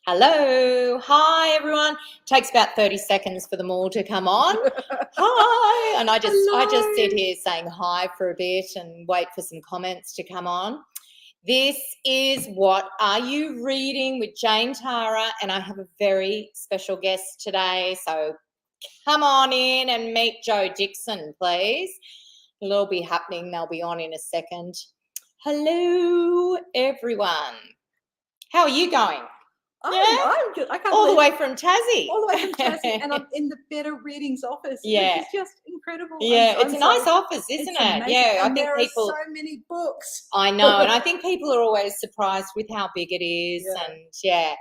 Hello. Hi, everyone. Takes about 30 seconds for them all to come on. Hi. And I just sit here saying hi for a bit and wait for some comments to come on. This is What Are You Reading with Jane Tara, and I have a very special guest today. So come on in and meet Jo Dixon, please. It'll all be happening. They'll be on in a second. Hello, everyone. How are you going? I'm good. I can't All the believe way from Tassie. all the way from Tassie, and I'm in the Better Readings office, Yeah. which is just incredible. Yeah, I'm it's a sorry. nice office, isn't It's it? amazing. Yeah, and I think there people. are so many books. I know, and I think people are always surprised with how big it is, Yeah. and yeah.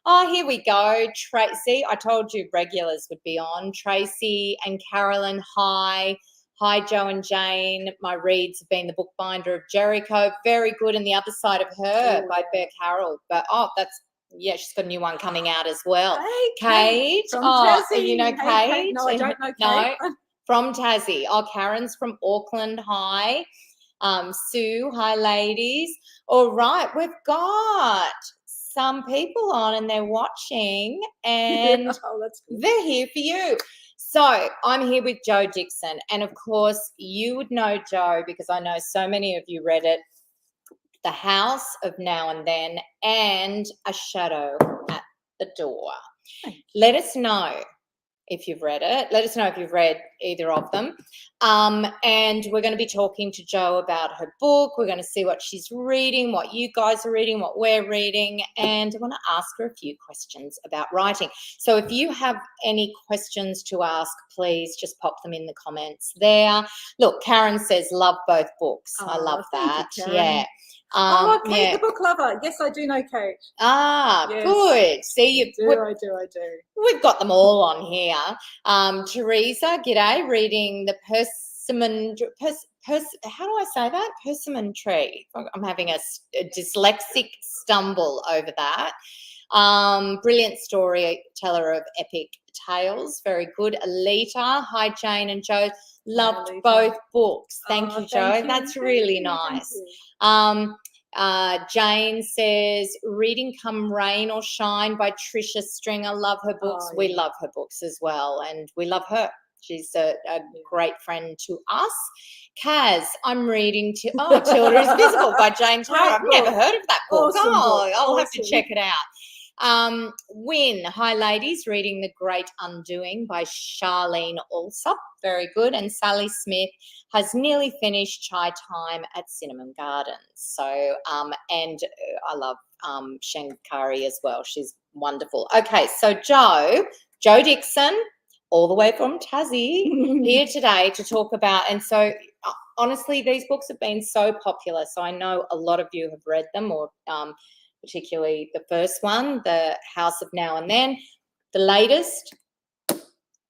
Oh, here we go. Tracy, I told you regulars would be on. Tracy and Carolyn, hi. Hi, Jo and Jane. My reads have been The Bookbinder of Jericho. Very good. And The Other Side of Her by Beck Harold. But, yeah, she's got a new one coming out as well. Hey, Kate. from Oh, Tassie. you know Hey, Kate? No, I don't know Kate. No, from Tassie. Oh, Karen's from Auckland. Hi. Sue, hi, ladies. All right, we've got some people on and they're watching, and that's good. they're here for you. So I'm here with Jo Dixon, and of course you would know Jo because I know so many of you read it, The House of Now and Then and A Shadow at the Door. Let us know if you've read it. Let us know if you've read either of them. And we're going to be talking to Jo about her book. We're going to see what she's reading, what you guys are reading, what we're reading, and I want to ask her a few questions about writing. So if you have any questions to ask, please just pop them in the comments there. Look, Karen says, love both books. I love that. Thank you, Yeah. Kate, the book lover. Yes, I do know Kate. Yes. Good. See, I do. We've got them all on here. Teresa, g'day, reading the persimmon. How do I say that? Persimmon tree. I'm having a dyslexic stumble over that. Brilliant storyteller of epic tales. Very good. Alita, hi Jane and Jo. Loved both books. Thank you, Jo. That's really nice. Jane says, reading Come Rain or Shine by Tricia Stringer. Love her books. We love her books as well, and we love her. She's a great friend to us. Kaz, I'm reading Tilda is Visible by Jane Tara. I've never heard of that book. I'll have to check it out. Win, hi ladies, reading The Great Undoing by Charlene Alsop. Very good. And Sally Smith has nearly finished Chai Time at Cinnamon Gardens. So, and I love Shankari as well. She's wonderful. Okay, so Jo Dixon, all the way from Tassie, here today to talk about, and so honestly, these books have been so popular. So I know a lot of you have read them, or particularly the first one, The House of Now and Then. The latest,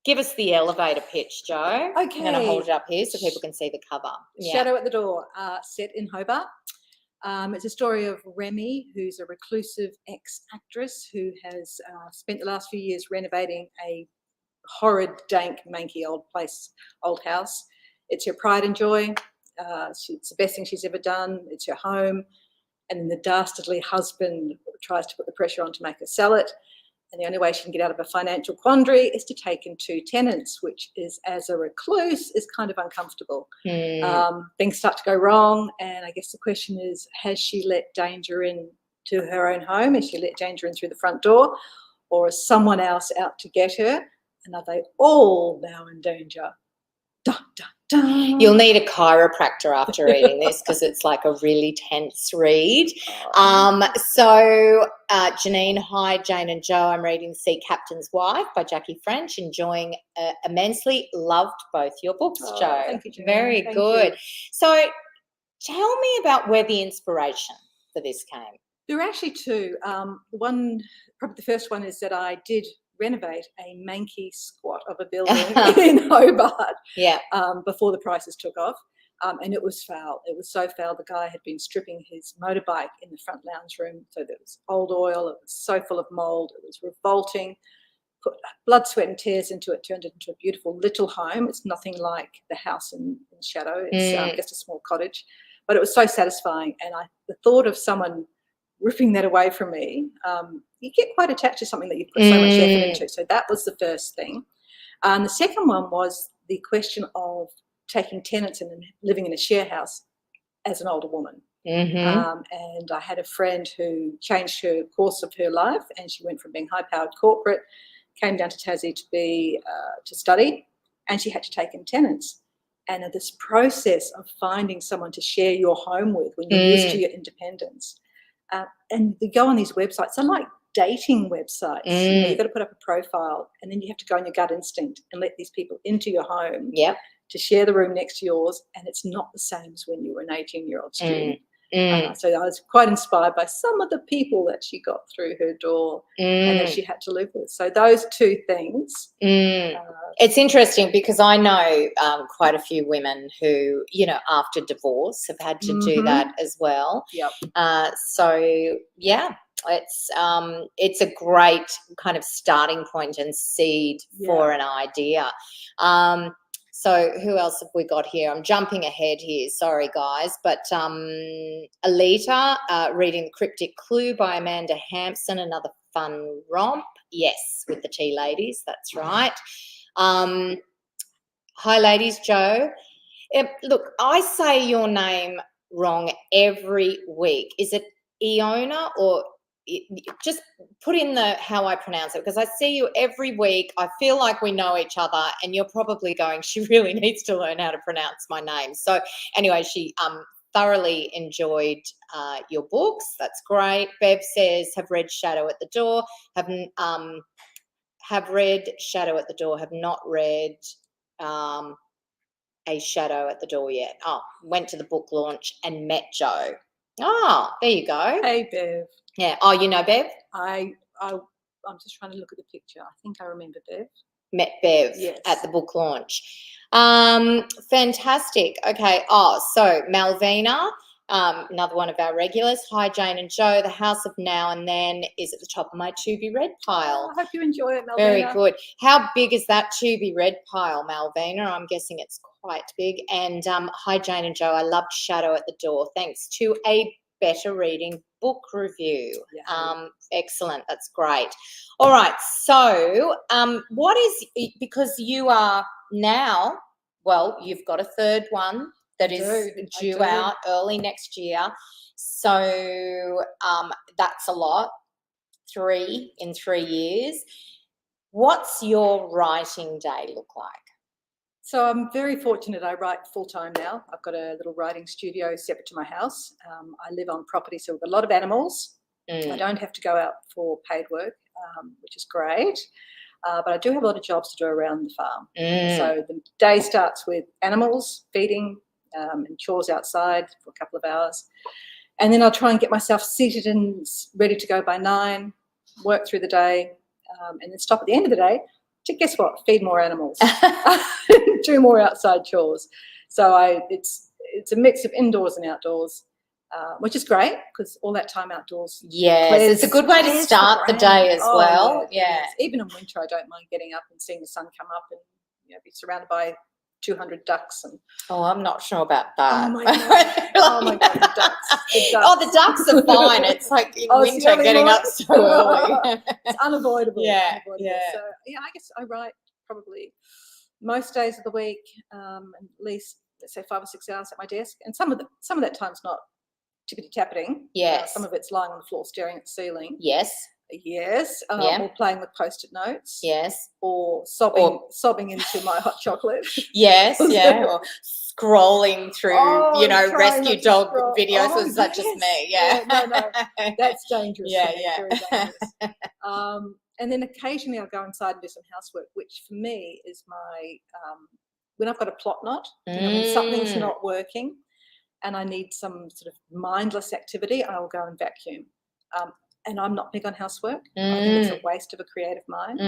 give us the elevator pitch, Jo. Okay. I'm going to hold it up here so people can see the cover. Shadow at the Door, set in Hobart. It's a story of Remy, who's a reclusive ex-actress who has spent the last few years renovating a horrid, dank, manky old house. It's her pride and joy. It's the best thing she's ever done. It's her home. And then the dastardly husband tries to put the pressure on to make her sell it. And the only way she can get out of a financial quandary is to take in two tenants, which is, as a recluse, is kind of uncomfortable. Things start to go wrong, and I guess the question is, has she let danger in to her own home? Has she let danger in through the front door? Or is someone else out to get her? And are they all now in danger? Dun, dun, dun. You'll need a chiropractor after reading this because it's like a really tense read. So Janine, hi, Jane and Jo. I'm reading Sea Captain's Wife by Jackie French. Enjoying immensely. Loved both your books, Jo. Thank you, Janine. Very good. So tell me about where the inspiration for this came. There are actually two. Probably the first one is that I did renovate a manky squat of a building in Hobart before the prices took off, and it was foul. It was so foul. The guy had been stripping his motorbike in the front lounge room, so there was old oil. It was so full of mold. It was revolting. Put blood, sweat and tears into it, turned it into a beautiful little home. It's nothing like the house in Shadow. It's just a small cottage, but it was so satisfying. And the thought of someone ripping that away from me, you get quite attached to something that you've put so much effort into. So that was the first thing. The second one was the question of taking tenants and living in a share house as an older woman. And I had a friend who changed her course of her life, and she went from being high-powered corporate, came down to Tassie to study, and she had to take in tenants. And this process of finding someone to share your home with when you're used to your independence. And you go on these websites, they're like dating websites. You know, you've got to put up a profile, and then you have to go on your gut instinct and let these people into your home to share the room next to yours, and it's not the same as when you were an 18-year-old student. So I was quite inspired by some of the people that she got through her door and that she had to live with. So those two things. It's interesting because I know quite a few women who, you know, after divorce have had to do that as well. So, yeah. It's a great kind of starting point and seed for an idea. So who else have we got here? I'm jumping ahead here. Sorry, guys. But Alita, reading The Cryptic Clue by Amanda Hampson, another fun romp. Yes, with the tea ladies. That's right. Hi, ladies. Jo. Look, I say your name wrong every week. Is it Iona or just put in the how I pronounce it, because I see you every week. I feel like we know each other, and you're probably going, she really needs to learn how to pronounce my name. So anyway, she thoroughly enjoyed your books. That's great. Bev says, have read Shadow at the Door. Have read Shadow at the Door. Have not read A Shadow at the Door yet. Oh, went to the book launch and met Jo. Oh, there you go. Hey, Bev. Yeah. Oh, you know Bev? I'm just trying to look at the picture. I think I remember Bev. Met Bev at the book launch. Fantastic. Okay. Oh, so Malvina, another one of our regulars. Hi, Jane and Jo. The House of Now and Then is at the top of my to be read pile. Oh, I hope you enjoy it, Malvina. Very good. How big is that to be read pile, Malvina? I'm guessing it's quite big. And hi, Jane and Jo. I loved Shadow at the Door. Thanks to a better reading book review. Excellent. That's great. All right. So what is, because you are now, well, you've got a third one that is due out early next year. So that's a lot, 3 in 3 years. What's your writing day look like? So I'm very fortunate. I write full-time now. I've got a little writing studio separate to my house. I live on property, so we've got a lot of animals. I don't have to go out for paid work, which is great. But I do have a lot of jobs to do around the farm. So the day starts with animals, feeding, and chores outside for a couple of hours. And then I'll try and get myself seated and ready to go by 9, work through the day, and then stop at the end of the day to, guess what, feed more animals, do more outside chores. So it's a mix of indoors and outdoors, which is great because all that time outdoors. Yes, it's a good way to start the day as well. Yeah. Even in winter, I don't mind getting up and seeing the sun come up and, you know, be surrounded by 200 ducks. And oh, I'm not sure about that. Oh my god! Oh my god, the ducks. Oh, the ducks are fine. It's like in winter getting up so early. It's unavoidable. Yeah. So yeah, I guess I write probably most days of the week, at least, let's say, 5 or 6 hours at my desk, and some of that time's not tippity tapping. Yes. Some of it's lying on the floor staring at the ceiling. Yes. Yes. Or playing with Post-it notes. Yes. Or sobbing into my hot chocolate. Yes. Yeah. Or scrolling through, rescue dog videos such as me. Yeah. No. That's dangerous. Yeah. Very dangerous. And then occasionally I'll go inside and do some housework, which for me is my when I've got a plot knot, when something's not working and I need some sort of mindless activity, I will go and vacuum. And I'm not big on housework. I think it's a waste of a creative mind.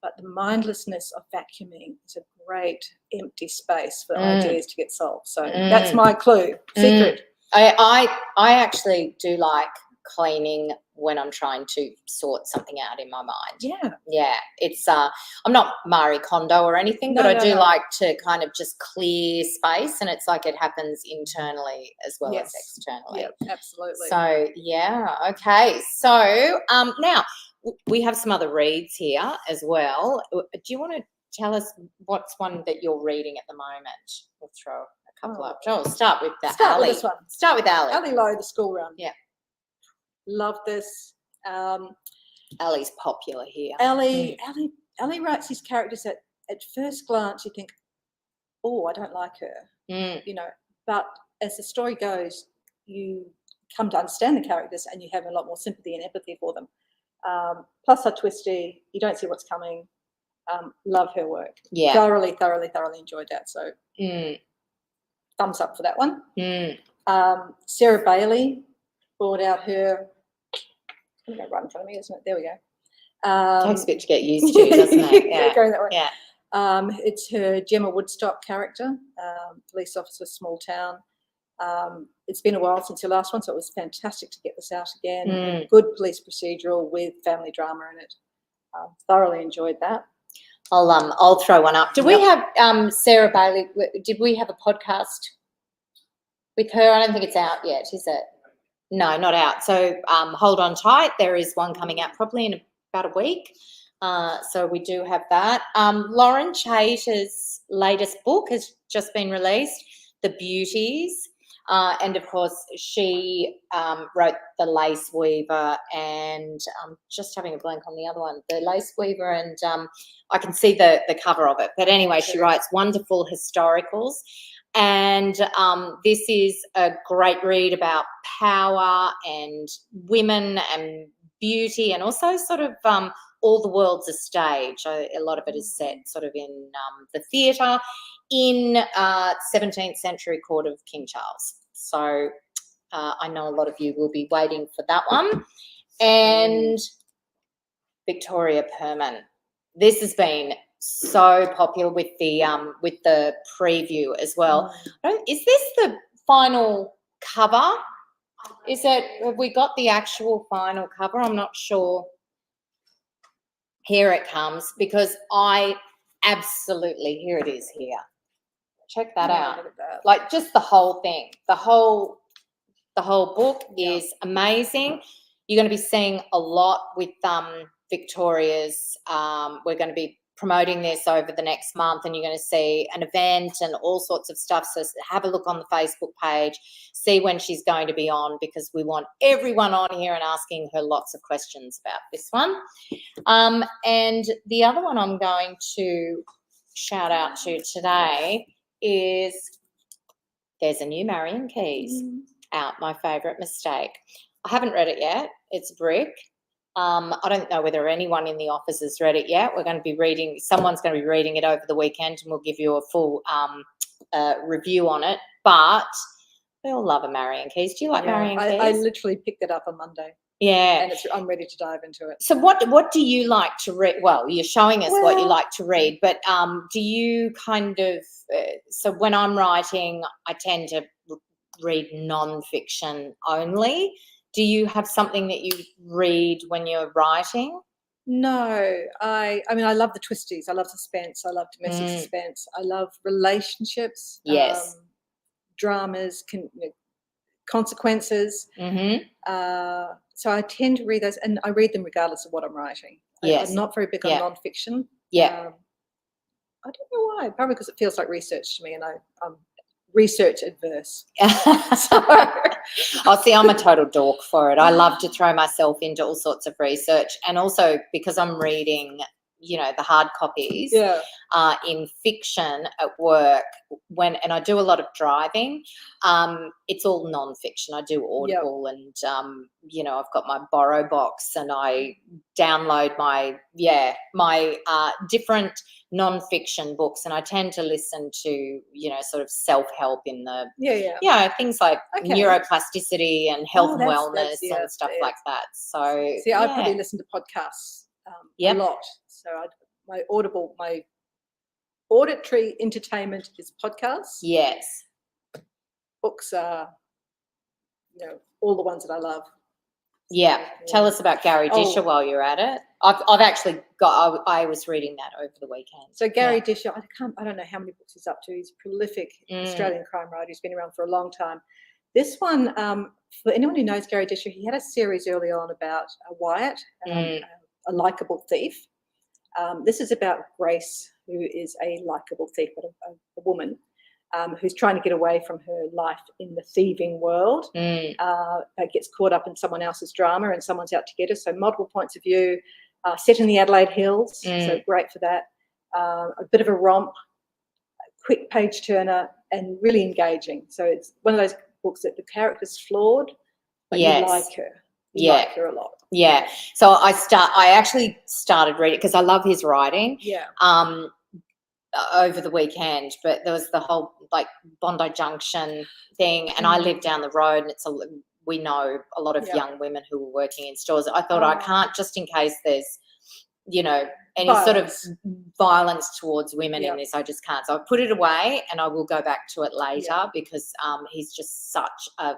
But the mindlessness of vacuuming is a great empty space for ideas to get solved. So that's my clue, secret. I actually do like cleaning when I'm trying to sort something out in my mind. Yeah. It's I'm not Marie Kondo or anything, but No, I no, do no. like to kind of just clear space, and it's like it happens internally as well as Yes. externally. Yeah, absolutely. So yeah, okay. So now we have some other reads here as well. Do you want to tell us what's one that you're reading at the moment? We'll throw a couple up. Oh, start with that. Start with this one. Start with Ali. Ali Lowe, The School Run. Yeah. Love this. Ali's popular here. Ali writes these characters that at first glance you think, oh, I don't like her, you know, but as the story goes, you come to understand the characters and you have a lot more sympathy and empathy for them. Plus they're twisty, you don't see what's coming. Love her work. Yeah. Thoroughly enjoyed that. So thumbs up for that one. Sarah Bailey brought out her, I'm going to run in front of me, isn't it? There we go. Takes a bit to get used to, doesn't it? Yeah. Going that way. Yeah. It's her Gemma Woodstock character, police officer, small town. It's been a while since your last one, so it was fantastic to get this out again. Good police procedural with family drama in it. Thoroughly enjoyed that. I'll throw one up. Do we have Sarah Bailey? Did we have a podcast with her? I don't think it's out yet, is it? No, not out. So hold on tight. There is one coming out probably in about a week. So we do have that. Lauren Chater's latest book has just been released, The Beauties. And, of course, she wrote The Lace Weaver, and I'm just having a blank on the other one, The Lace Weaver, and I can see the cover of it. But anyway, she writes wonderful historicals. And this is a great read about power and women and beauty, and also sort of all the world's a stage. A lot of it is set sort of in the theatre in 17th century court of King Charles. So I know a lot of you will be waiting for that one. And Victoria Perman. This has been so popular with the preview as well. Is this the final cover? Is it? Have we got the actual final cover? I'm not sure. Here it comes, because I absolutely, here it is here. Check that out. Like just the whole thing. The whole book is amazing. You're going to be seeing a lot with Victoria's. We're going to be promoting this over the next month, and you're going to see an event and all sorts of stuff. So have a look on the Facebook page, see when she's going to be on, because we want everyone on here and asking her lots of questions about this one. And the other one I'm going to shout out to today is there's a new Marian Keyes out, My Favourite Mistake. I haven't read it yet. It's a brick. I don't know whether anyone in the office has read it yet. We're going to be reading, someone's going to be reading it over the weekend, and we'll give you a full review on it. But we all love a Marian Keyes. Do you like Marian Keyes? I literally picked it up on Monday. Yeah. And I'm ready to dive into it. So what do you like to read? Well, you're showing us what you like to read, but do you kind of, so when I'm writing, I tend to read non-fiction only. Do you have something that you read when you're writing? No, I mean, I love the twisties. I love suspense. I love domestic suspense. I love relationships. Yes. Dramas, consequences. So I tend to read those, and I read them regardless of what I'm writing. Yes. I'm not very big on non-fiction. Yeah. I don't know why. Probably because it feels like research to me, and I'm research adverse. Oh, see, I'm a total dork for it. I love to throw myself into all sorts of research, and also because I'm reading, the hard copies in fiction at work, and I do a lot of driving, it's all non-fiction. I do Audible, and I've got my Borrow box, and I download my different non-fiction books, and I tend to listen to sort of self-help in the things like neuroplasticity and health and wellness and stuff like that. So I probably listen to podcasts a lot. So my auditory entertainment is podcasts. Yes. Books are, all the ones that I love. Yeah. Tell yeah. us about Gary Oh. Disher while you're at it. I've actually got. I was reading that over the weekend. So Gary Disher, I don't know how many books he's up to. He's a prolific Australian crime writer. He's been around for a long time. This one, for anyone who knows Gary Disher, he had a series early on about Wyatt, a likable thief. This is about Grace, who is a likable thief, but a woman who's trying to get away from her life in the thieving world. Gets caught up in someone else's drama and someone's out to get her. So multiple points of view, set in the Adelaide Hills, so great for that. A bit of a romp, a quick page turner, and really engaging. So it's one of those books that the character's flawed, but you like her. You like her a lot. Yeah. So I actually started reading because I love his writing. Yeah. Over the weekend, but there was the whole like Bondi Junction thing, and I live down the road, and we know a lot of young women who were working in stores. I thought I can't, just in case there's, you know, any sort of violence towards women in this, I just can't. So I put it away, and I will go back to it later because he's just such a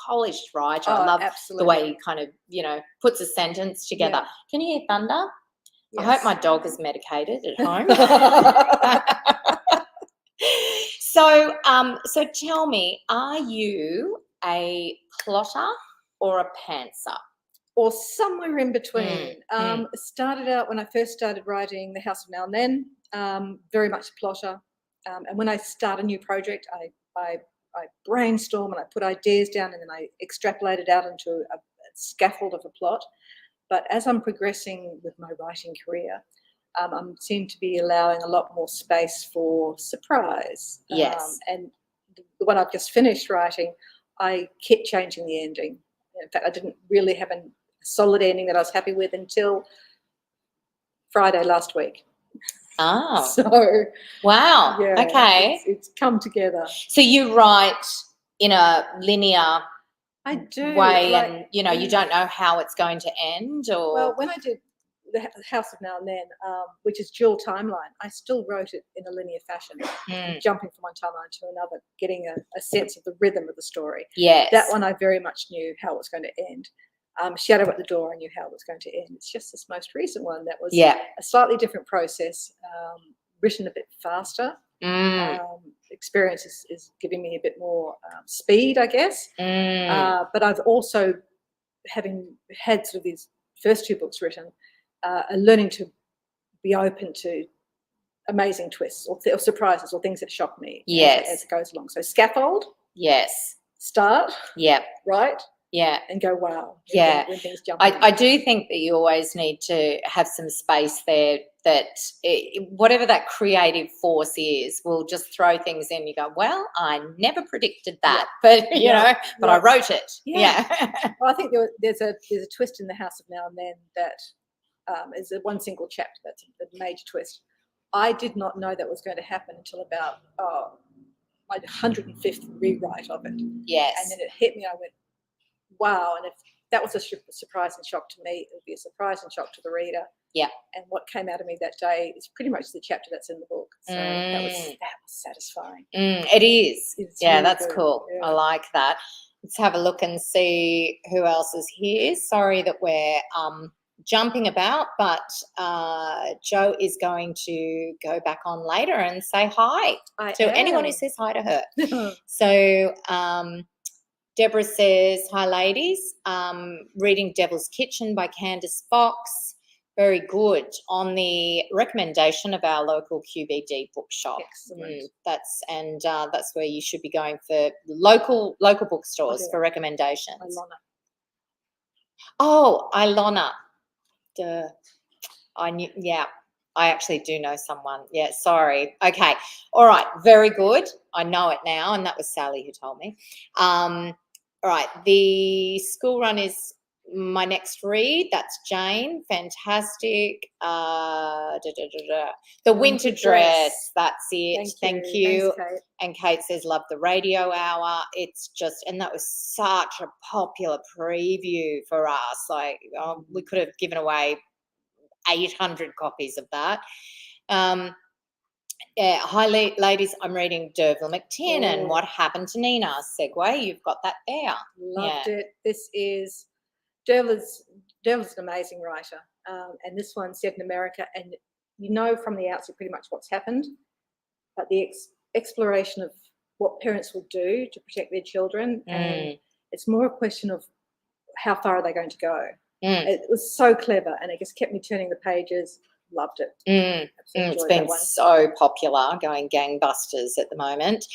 polished writer. I love the way he kind of, you know, puts a sentence together. Can you hear thunder? Yes. I hope my dog is medicated at home. So tell me, are you a plotter or a pantser? Or somewhere in between. Started out when I first started writing The House of Now and Then, very much a plotter. And when I start a new project, I brainstorm and I put ideas down, and then I extrapolate it out into a scaffold of a plot. But as I'm progressing with my writing career, I seem to be allowing a lot more space for surprise. Yes. And the one I've just finished writing, I kept changing the ending. In fact, I didn't really have a solid ending that I was happy with until Friday last week. Oh. So. Wow. Yeah, okay. It's come together. So you write in a linear I do way, and you know, you don't know how it's going to end, or well, when I did the House of Now and Then, which is dual timeline, I still wrote it in a linear fashion, jumping from one timeline to another, getting a sense of the rhythm of the story. Yes, that one I very much knew how it was going to end. Shadow at the Door, I knew how it was going to end. It's just this most recent one that was a slightly different process, written a bit faster. Experience is giving me a bit more speed, I guess. But I've also, having had sort of these first two books written, learning to be open to amazing twists or surprises or things that shock me as it goes along. So scaffold. Yes. Start. Yep. Right. Yeah. And go, wow. Yeah. When things jump I do think that you always need to have some space there, that whatever that creative force is will just throw things in. You go, well, I never predicted that, but you know, but I wrote it. Yeah. Well, I think there's a twist in The House of Now and Then that is one single chapter. That's a major twist. I did not know that was going to happen until about my 105th rewrite of it. Yes. And then it hit me. I went, wow. And if that was a surprise and shock to me, it would be a surprise and shock to the reader. Yeah. And what came out of me that day is pretty much the chapter that's in the book. So that was satisfying. It is. It's really that's good. Cool. Yeah. I like that. Let's have a look and see who else is here. Sorry that we're jumping about, but Jo is going to go back on later and say hi to anyone who says hi to her. So Deborah says, hi ladies, reading Devil's Kitchen by Candice Fox. Very good, on the recommendation of our local QBD bookshop. Excellent. That's where you should be going for local bookstores for recommendations. Ilona. Oh, Ilona. Duh. I knew. Yeah, I actually do know someone. Yeah, sorry. Okay, all right. Very good. I know it now, and that was Sally who told me. All right, the school run is my next read. That's Jane. Fantastic. The Winter Dress. That's it. Thank you. Thanks, Kate. And Kate says, love the radio hour. It's just, and that was such a popular preview for us. Like, we could have given away 800 copies of that. Hi, ladies. I'm reading D'Urville McTiernan. What Happened to Nina? Segue. You've got that there. Loved it. This is Dervla's an amazing writer, and this one's set in America, and you know from the outset pretty much what's happened, but the exploration of what parents will do to protect their children, and it's more a question of how far are they going to go. It was so clever, and it just kept me turning the pages. Loved it. It's been so popular, going gangbusters at the moment.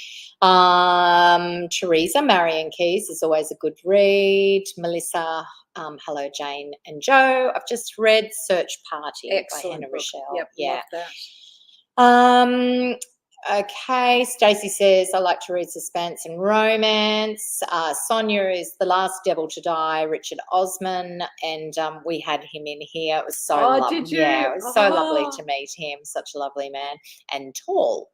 Teresa, Marion Keys is always a good read. Melissa, hello, Jane and Joe. I've just read Search Party by Hannah Rochelle. Yep, yeah. Love that. Okay, Stacey says, I like to read suspense and romance. Sonia is The Last Devil to Die, Richard Osman, and we had him in here. It was so lovely. Did you? Yeah, it was so lovely to meet him. Such a lovely man and tall.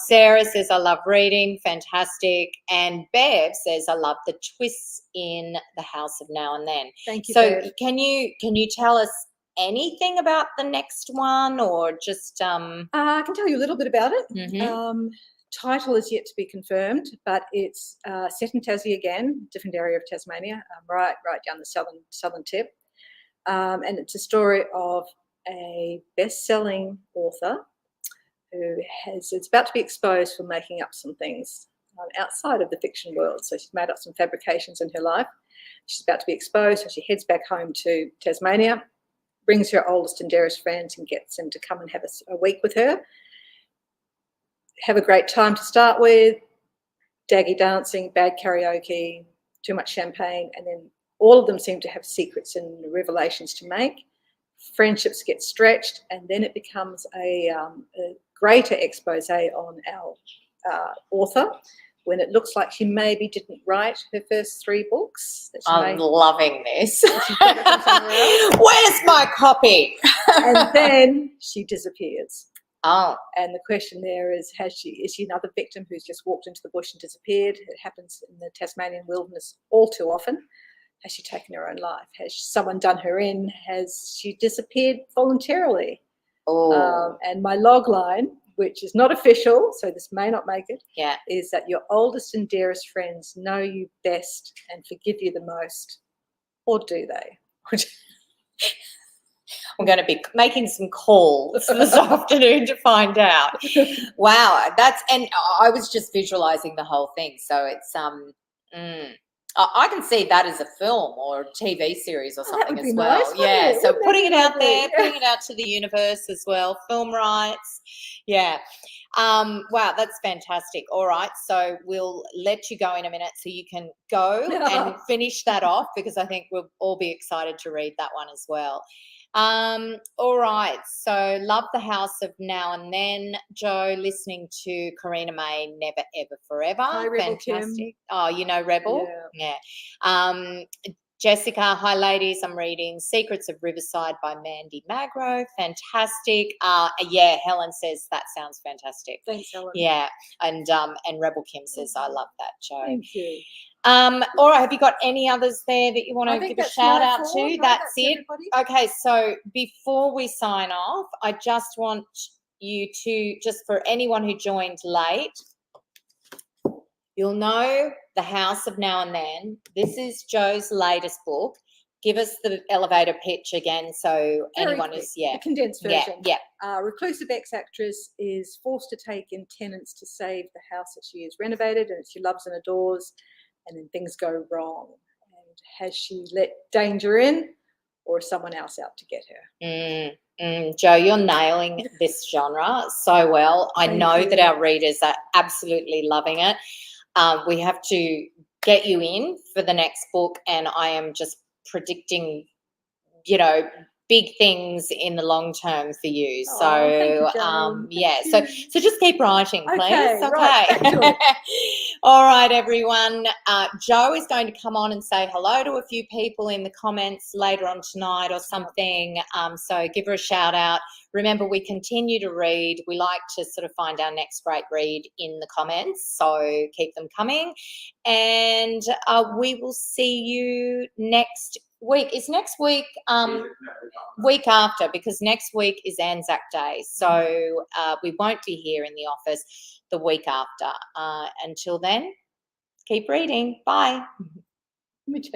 Sarah says, I love reading, fantastic. And Bev says, I love the twists in The House of Now and Then. Thank you, So Bev. can you tell us anything about the next one, or just I can tell you a little bit about it. Title is yet to be confirmed, but it's set in Tassie again, different area of Tasmania, right down the southern tip, and it's a story of a best-selling author who it's about to be exposed for making up some things outside of the fiction world. So she's made up some fabrications in her life. She's about to be exposed, so she heads back home to Tasmania, brings her oldest and dearest friends and gets them to come and have a week with her. Have a great time to start with, daggy dancing, bad karaoke, too much champagne, and then all of them seem to have secrets and revelations to make. Friendships get stretched, and then it becomes a greater expose on our author, when it looks like she maybe didn't write her first 3 books. I'm loving this. Where's my copy? And then she disappears. Oh. And the question there is she another victim who's just walked into the bush and disappeared? It happens in the Tasmanian wilderness all too often. Has she taken her own life? Has someone done her in? Has she disappeared voluntarily? Oh. And my log line, which is not official, so this may not make it, yeah, is that your oldest and dearest friends know you best and forgive you the most, or do they? I'm going to be making some calls this afternoon to find out. Wow, and I was just visualizing the whole thing. So it's I can see that as a film or a TV series or something as well. Nice, yeah, so putting it out lovely? there, putting it out to the universe as well. Film rights. Yeah. Wow, that's fantastic. All right, so we'll let you go in a minute so you can go and finish that off, because I think we'll all be excited to read that one as well. All right, so love The House of Now and Then. Joe, listening to Karina May, Never Ever Forever. Hi, Rebel fantastic. Kim. Oh, you know Rebel? Yeah. Jessica, hi ladies, I'm reading Secrets of Riverside by Mandy Magro. Fantastic. Yeah, Helen says that sounds fantastic. Thanks, Helen. Yeah, and Rebel Kim says I love that, Joe. Thank you. All right, have you got any others there that you want to give a shout out to? Right, That's it. Everybody. Okay, so before we sign off, I just want you to, just for anyone who joined late, you'll know The House of Now and Then. This is Joe's latest book. Give us the elevator pitch again, so anyone is the condensed version. Yeah. Reclusive ex-actress is forced to take in tenants to save the house that she has renovated and she loves and adores, and then things go wrong. And has she let danger in, or is someone else out to get her? Joe, you're nailing this genre so well. I know that our readers are absolutely loving it. We have to get you in for the next book, and I am just predicting, big things in the long term for you. So so just keep writing, please. Okay. Right. All right, everyone. Joe is going to come on and say hello to a few people in the comments later on tonight or something. So give her a shout out. Remember, we continue to read. We like to sort of find our next great read in the comments, so keep them coming. And we will see you next week. Is next week week after, because next week is Anzac Day, so we won't be here in the office the week after. Until then, keep reading. Bye. Let me check.